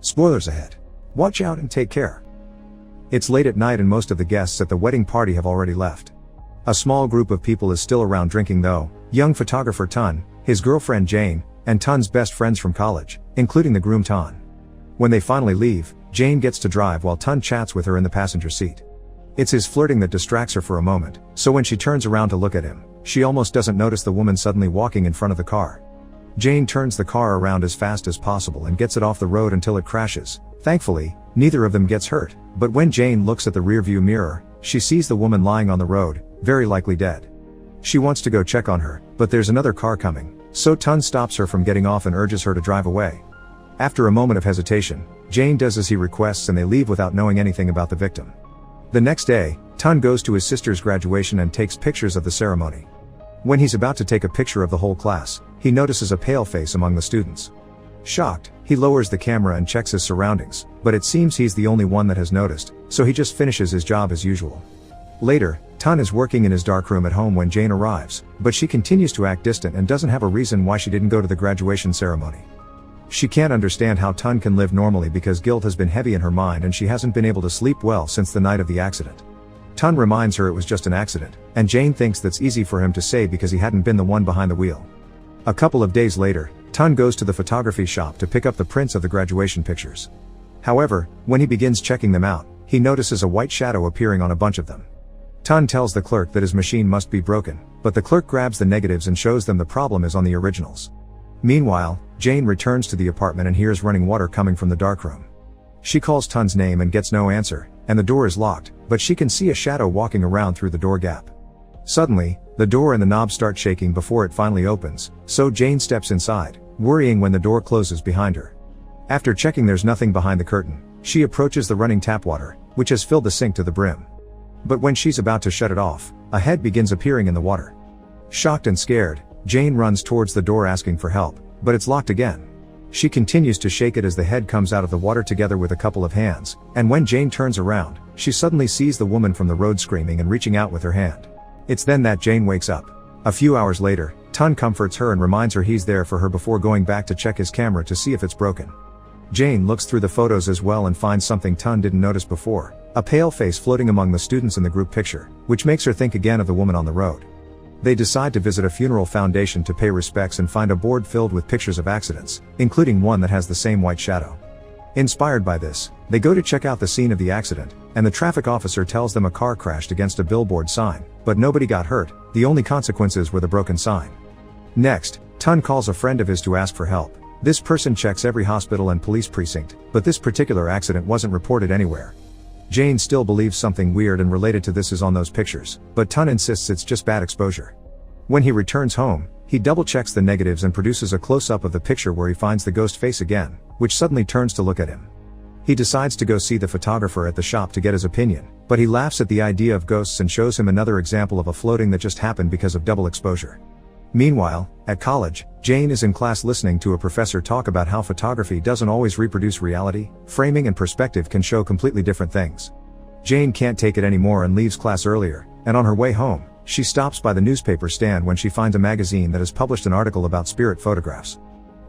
Spoilers ahead. Watch out and take care. It's late at night and most of the guests at the wedding party have already left. A small group of people is still around drinking though: young photographer Tun, his girlfriend Jane, and Tun's best friends from college, including the groom Ton. When they finally leave, Jane gets to drive while Tun chats with her in the passenger seat. It's his flirting that distracts her for a moment, so when she turns around to look at him, she almost doesn't notice the woman suddenly walking in front of the car. Jane turns the car around as fast as possible and gets it off the road until it crashes. Thankfully, neither of them gets hurt, but when Jane looks at the rearview mirror, she sees the woman lying on the road, very likely dead. She wants to go check on her, but there's another car coming, so Tun stops her from getting off and urges her to drive away. After a moment of hesitation, Jane does as he requests and they leave without knowing anything about the victim. The next day, Tun goes to his sister's graduation and takes pictures of the ceremony. When he's about to take a picture of the whole class, he notices a pale face among the students. Shocked, he lowers the camera and checks his surroundings, but it seems he's the only one that has noticed, so he just finishes his job as usual. Later, Tun is working in his darkroom at home when Jane arrives, but she continues to act distant and doesn't have a reason why she didn't go to the graduation ceremony. She can't understand how Tun can live normally because guilt has been heavy in her mind and she hasn't been able to sleep well since the night of the accident. Tun reminds her it was just an accident, and Jane thinks that's easy for him to say because he hadn't been the one behind the wheel. A couple of days later, Tun goes to the photography shop to pick up the prints of the graduation pictures. However, when he begins checking them out, he notices a white shadow appearing on a bunch of them. Tun tells the clerk that his machine must be broken, but the clerk grabs the negatives and shows them the problem is on the originals. Meanwhile, Jane returns to the apartment and hears running water coming from the darkroom. She calls Tun's name and gets no answer, and the door is locked, but she can see a shadow walking around through the door gap. Suddenly, the door and the knob start shaking before it finally opens, so Jane steps inside, worrying when the door closes behind her. After checking there's nothing behind the curtain, she approaches the running tap water, which has filled the sink to the brim. But when she's about to shut it off, a head begins appearing in the water. Shocked and scared, Jane runs towards the door asking for help, but it's locked again. She continues to shake it as the head comes out of the water together with a couple of hands, and when Jane turns around, she suddenly sees the woman from the road screaming and reaching out with her hand. It's then that Jane wakes up. A few hours later, Tun comforts her and reminds her he's there for her before going back to check his camera to see if it's broken. Jane looks through the photos as well and finds something Tun didn't notice before: a pale face floating among the students in the group picture, which makes her think again of the woman on the road. They decide to visit a funeral foundation to pay respects and find a board filled with pictures of accidents, including one that has the same white shadow. Inspired by this, they go to check out the scene of the accident, and the traffic officer tells them a car crashed against a billboard sign, but nobody got hurt. The only consequences were the broken sign. Next, Tun calls a friend of his to ask for help. This person checks every hospital and police precinct, but this particular accident wasn't reported anywhere. Jane still believes something weird and related to this is on those pictures, but Tun insists it's just bad exposure. When he returns home, he double checks the negatives and produces a close-up of the picture where he finds the ghost face again, which suddenly turns to look at him. He decides to go see the photographer at the shop to get his opinion, but he laughs at the idea of ghosts and shows him another example of a floating that just happened because of double exposure. Meanwhile, at college, Jane is in class listening to a professor talk about how photography doesn't always reproduce reality. Framing and perspective can show completely different things. Jane can't take it anymore and leaves class earlier, and on her way home, she stops by the newspaper stand when she finds a magazine that has published an article about spirit photographs.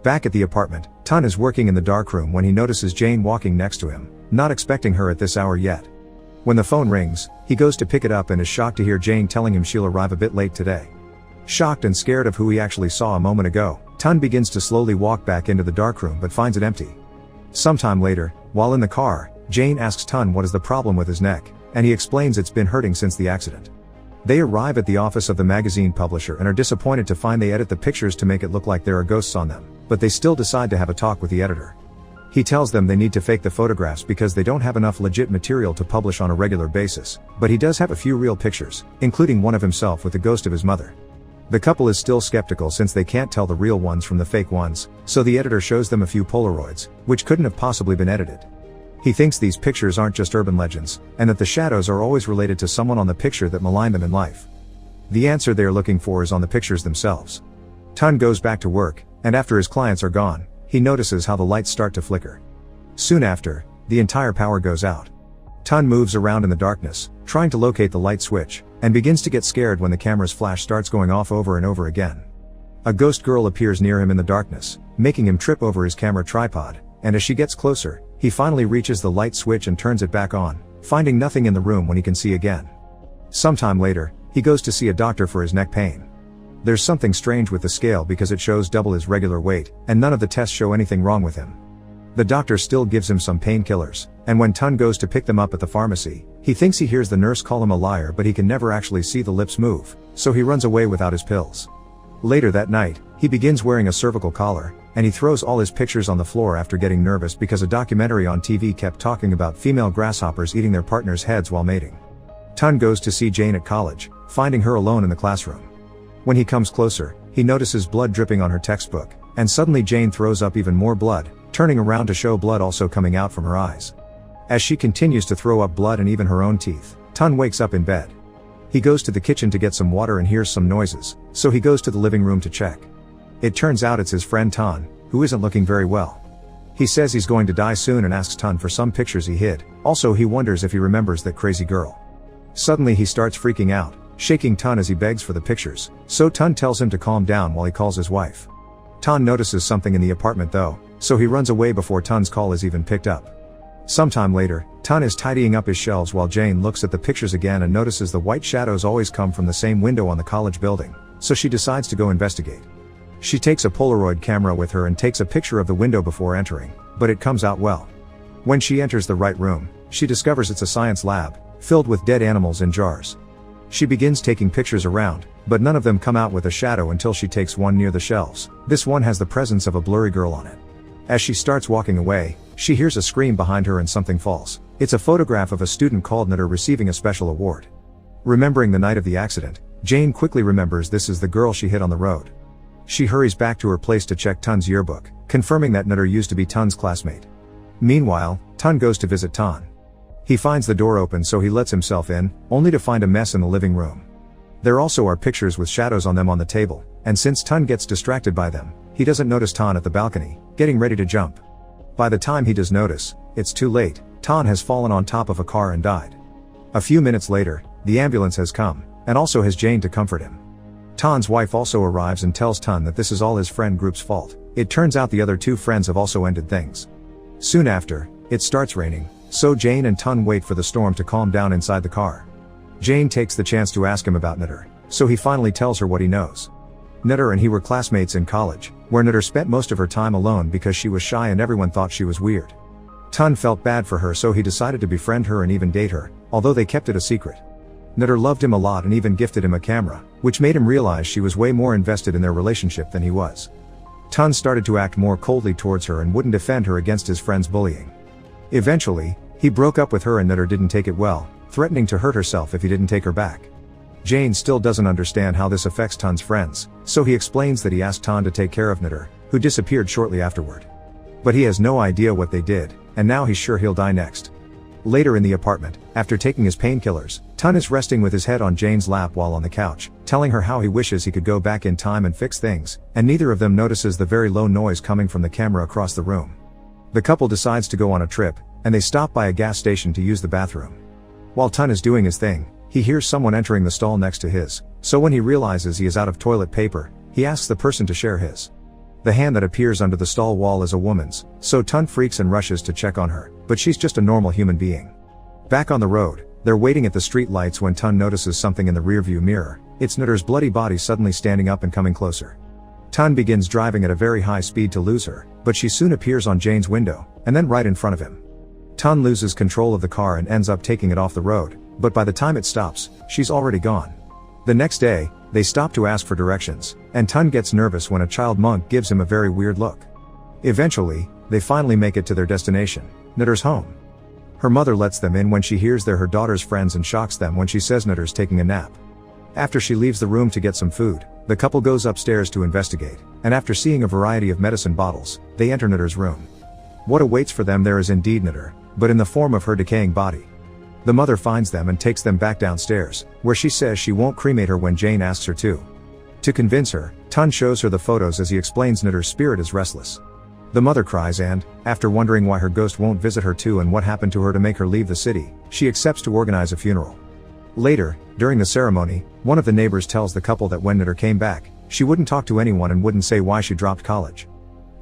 Back at the apartment, Tun is working in the darkroom when he notices Jane walking next to him, not expecting her at this hour yet. When the phone rings, he goes to pick it up and is shocked to hear Jane telling him she'll arrive a bit late today. Shocked and scared of who he actually saw a moment ago, Tun begins to slowly walk back into the darkroom but finds it empty. Sometime later, while in the car, Jane asks Tun what is the problem with his neck, and he explains it's been hurting since the accident. They arrive at the office of the magazine publisher and are disappointed to find they edit the pictures to make it look like there are ghosts on them, but they still decide to have a talk with the editor. He tells them they need to fake the photographs because they don't have enough legit material to publish on a regular basis, but he does have a few real pictures, including one of himself with the ghost of his mother. The couple is still skeptical since they can't tell the real ones from the fake ones, so the editor shows them a few Polaroids, which couldn't have possibly been edited. He thinks these pictures aren't just urban legends, and that the shadows are always related to someone on the picture that maligned them in life. The answer they are looking for is on the pictures themselves. Tun goes back to work, and after his clients are gone, he notices how the lights start to flicker. Soon after, the entire power goes out. Tun moves around in the darkness, trying to locate the light switch, and begins to get scared when the camera's flash starts going off over and over again. A ghost girl appears near him in the darkness, making him trip over his camera tripod, and as she gets closer, he finally reaches the light switch and turns it back on, finding nothing in the room when he can see again. Sometime later, he goes to see a doctor for his neck pain. There's something strange with the scale because it shows double his regular weight, and none of the tests show anything wrong with him. The doctor still gives him some painkillers, and when Tun goes to pick them up at the pharmacy, he thinks he hears the nurse call him a liar, but he can never actually see the lips move, so he runs away without his pills. Later that night, he begins wearing a cervical collar, and he throws all his pictures on the floor after getting nervous because a documentary on TV kept talking about female grasshoppers eating their partners' heads while mating. Tun goes to see Jane at college, finding her alone in the classroom. When he comes closer, he notices blood dripping on her textbook, and suddenly Jane throws up even more blood, turning around to show blood also coming out from her eyes. As she continues to throw up blood and even her own teeth, Tun wakes up in bed. He goes to the kitchen to get some water and hears some noises, so he goes to the living room to check. It turns out it's his friend Tun, who isn't looking very well. He says he's going to die soon and asks Tun for some pictures he hid. Also, he wonders if he remembers that crazy girl. Suddenly he starts freaking out, shaking Tun as he begs for the pictures, so Tun tells him to calm down while he calls his wife. Tun notices something in the apartment though, so he runs away before Tun's call is even picked up. Sometime later, Tun is tidying up his shelves while Jane looks at the pictures again and notices the white shadows always come from the same window on the college building, so she decides to go investigate. She takes a Polaroid camera with her and takes a picture of the window before entering, but it comes out well. When she enters the right room, she discovers it's a science lab, filled with dead animals in jars. She begins taking pictures around, but none of them come out with a shadow until she takes one near the shelves. This one has the presence of a blurry girl on it. As she starts walking away, she hears a scream behind her and something falls. It's a photograph of a student called Knitter receiving a special award. Remembering the night of the accident, Jane quickly remembers this is the girl she hit on the road. She hurries back to her place to check Tun's yearbook, confirming that Knitter used to be Tun's classmate. Meanwhile, Tun goes to visit Tun. He finds the door open so he lets himself in, only to find a mess in the living room. There also are pictures with shadows on them on the table, and since Tun gets distracted by them, he doesn't notice Tun at the balcony, getting ready to jump. By the time he does notice, it's too late. Tun has fallen on top of a car and died. A few minutes later, the ambulance has come, and also has Jane to comfort him. Tun's wife also arrives and tells Tun that this is all his friend group's fault. It turns out the other two friends have also ended things. Soon after, it starts raining, so Jane and Tun wait for the storm to calm down inside the car. Jane takes the chance to ask him about Knitter, so he finally tells her what he knows. Knitter and he were classmates in college, where Knitter spent most of her time alone because she was shy and everyone thought she was weird. Tun felt bad for her, so he decided to befriend her and even date her, although they kept it a secret. Knitter loved him a lot and even gifted him a camera, which made him realize she was way more invested in their relationship than he was. Tun started to act more coldly towards her and wouldn't defend her against his friend's bullying. Eventually, he broke up with her and Knitter didn't take it well, threatening to hurt herself if he didn't take her back. Jane still doesn't understand how this affects Tun's friends, so he explains that he asked Tun to take care of Knitter, who disappeared shortly afterward. But he has no idea what they did, and now he's sure he'll die next. Later in the apartment, after taking his painkillers, Tun is resting with his head on Jane's lap while on the couch, telling her how he wishes he could go back in time and fix things, and neither of them notices the very low noise coming from the camera across the room. The couple decides to go on a trip, and they stop by a gas station to use the bathroom. While Tun is doing his thing, he hears someone entering the stall next to his, so when he realizes he is out of toilet paper, he asks the person to share his. The hand that appears under the stall wall is a woman's, so Tun freaks and rushes to check on her, but she's just a normal human being. Back on the road, they're waiting at the street lights when Tun notices something in the rearview mirror. It's Knitter's bloody body suddenly standing up and coming closer. Tun begins driving at a very high speed to lose her, but she soon appears on Jane's window, and then right in front of him. Tun loses control of the car and ends up taking it off the road, but by the time it stops, she's already gone. The next day, they stop to ask for directions, and Tun gets nervous when a child monk gives him a very weird look. Eventually, they finally make it to their destination, Knitter's home. Her mother lets them in when she hears they're her daughter's friends and shocks them when she says Knitter's taking a nap. After she leaves the room to get some food, the couple goes upstairs to investigate, and after seeing a variety of medicine bottles, they enter Knitter's room. What awaits for them there is indeed Knitter, but in the form of her decaying body. The mother finds them and takes them back downstairs, where she says she won't cremate her when Jane asks her to. To convince her, Tun shows her the photos as he explains Knitter's spirit is restless. The mother cries and, after wondering why her ghost won't visit her too and what happened to her to make her leave the city, she accepts to organize a funeral. Later, during the ceremony, one of the neighbors tells the couple that when Knitter came back, she wouldn't talk to anyone and wouldn't say why she dropped college.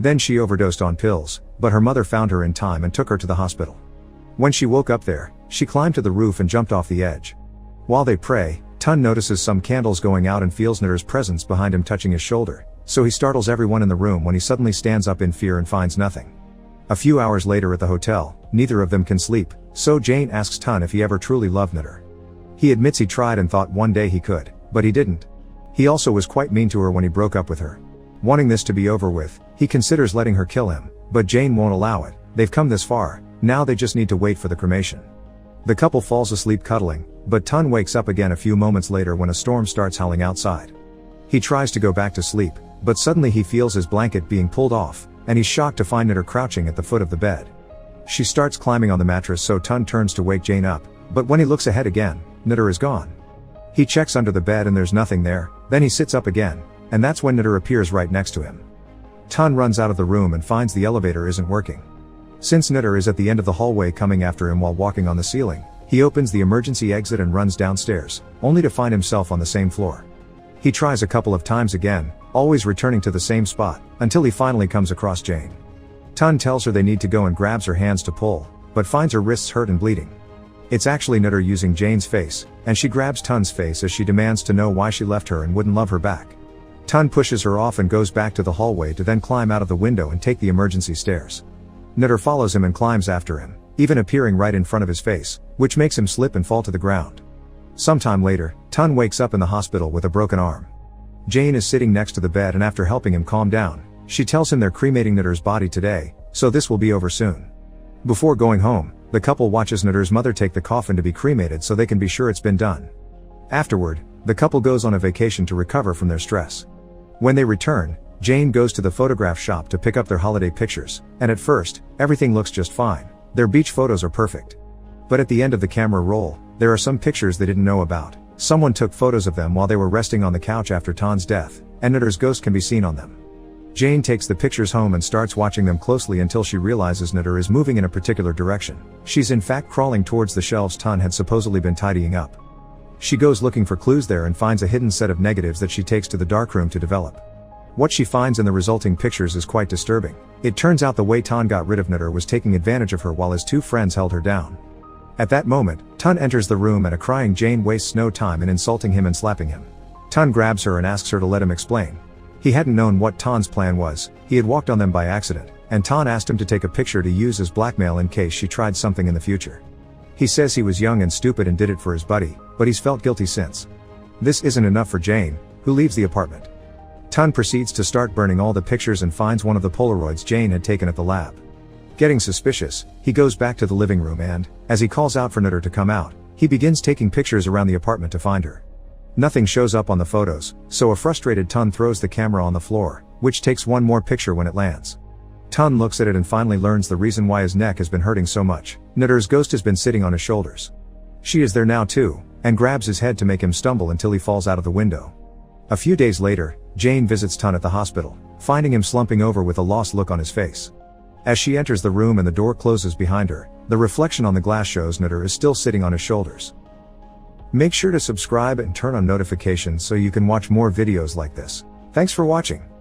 Then she overdosed on pills, but her mother found her in time and took her to the hospital. When she woke up there, she climbed to the roof and jumped off the edge. While they pray, Tun notices some candles going out and feels Nutter's presence behind him touching his shoulder, so he startles everyone in the room when he suddenly stands up in fear and finds nothing. A few hours later at the hotel, neither of them can sleep, so Jane asks Tun if he ever truly loved Nutter. He admits he tried and thought one day he could, but he didn't. He also was quite mean to her when he broke up with her. Wanting this to be over with, he considers letting her kill him, but Jane won't allow it. They've come this far, now they just need to wait for the cremation. The couple falls asleep cuddling, but Tun wakes up again a few moments later when a storm starts howling outside. He tries to go back to sleep, but suddenly he feels his blanket being pulled off, and he's shocked to find Nutter crouching at the foot of the bed. She starts climbing on the mattress, so Tun turns to wake Jane up, but when he looks ahead again, Nutter is gone. He checks under the bed and there's nothing there, then he sits up again, and that's when Nutter appears right next to him. Tun runs out of the room and finds the elevator isn't working. Since Nutter is at the end of the hallway coming after him while walking on the ceiling, he opens the emergency exit and runs downstairs, only to find himself on the same floor. He tries a couple of times again, always returning to the same spot, until he finally comes across Jane. Tun tells her they need to go and grabs her hands to pull, but finds her wrists hurt and bleeding. It's actually Nutter using Jane's face, and she grabs Tun's face as she demands to know why she left her and wouldn't love her back. Tun pushes her off and goes back to the hallway to then climb out of the window and take the emergency stairs. Nutter follows him and climbs after him, even appearing right in front of his face, which makes him slip and fall to the ground. Sometime later, Tun wakes up in the hospital with a broken arm. Jane is sitting next to the bed, and after helping him calm down, she tells him they're cremating Nutter's body today, so this will be over soon. Before going home, the couple watches Nutter's mother take the coffin to be cremated so they can be sure it's been done. Afterward, the couple goes on a vacation to recover from their stress. When they return, Jane goes to the photograph shop to pick up their holiday pictures, and at first, everything looks just fine. Their beach photos are perfect. But at the end of the camera roll, there are some pictures they didn't know about. Someone took photos of them while they were resting on the couch after Tun's death, and Nutter's ghost can be seen on them. Jane takes the pictures home and starts watching them closely until she realizes Nutter is moving in a particular direction. She's in fact crawling towards the shelves Tun had supposedly been tidying up. She goes looking for clues there and finds a hidden set of negatives that she takes to the darkroom to develop. What she finds in the resulting pictures is quite disturbing. It turns out the way Tun got rid of Nutter was taking advantage of her while his two friends held her down. At that moment, Tun enters the room and a crying Jane wastes no time in insulting him and slapping him. Tun grabs her and asks her to let him explain. He hadn't known what Tun's plan was, he had walked on them by accident, and Tun asked him to take a picture to use as blackmail in case she tried something in the future. He says he was young and stupid and did it for his buddy, but he's felt guilty since. This isn't enough for Jane, who leaves the apartment. Tun proceeds to start burning all the pictures and finds one of the Polaroids Jane had taken at the lab. Getting suspicious, he goes back to the living room and, as he calls out for Nutter to come out, he begins taking pictures around the apartment to find her. Nothing shows up on the photos, so a frustrated Tun throws the camera on the floor, which takes one more picture when it lands. Tun looks at it and finally learns the reason why his neck has been hurting so much. Nutter's ghost has been sitting on his shoulders. She is there now too, and grabs his head to make him stumble until he falls out of the window. A few days later, Jane visits Tun at the hospital, finding him slumping over with a lost look on his face. As she enters the room and the door closes behind her, the reflection on the glass shows Nutter is still sitting on his shoulders. Make sure to subscribe and turn on notifications so you can watch more videos like this. Thanks for watching.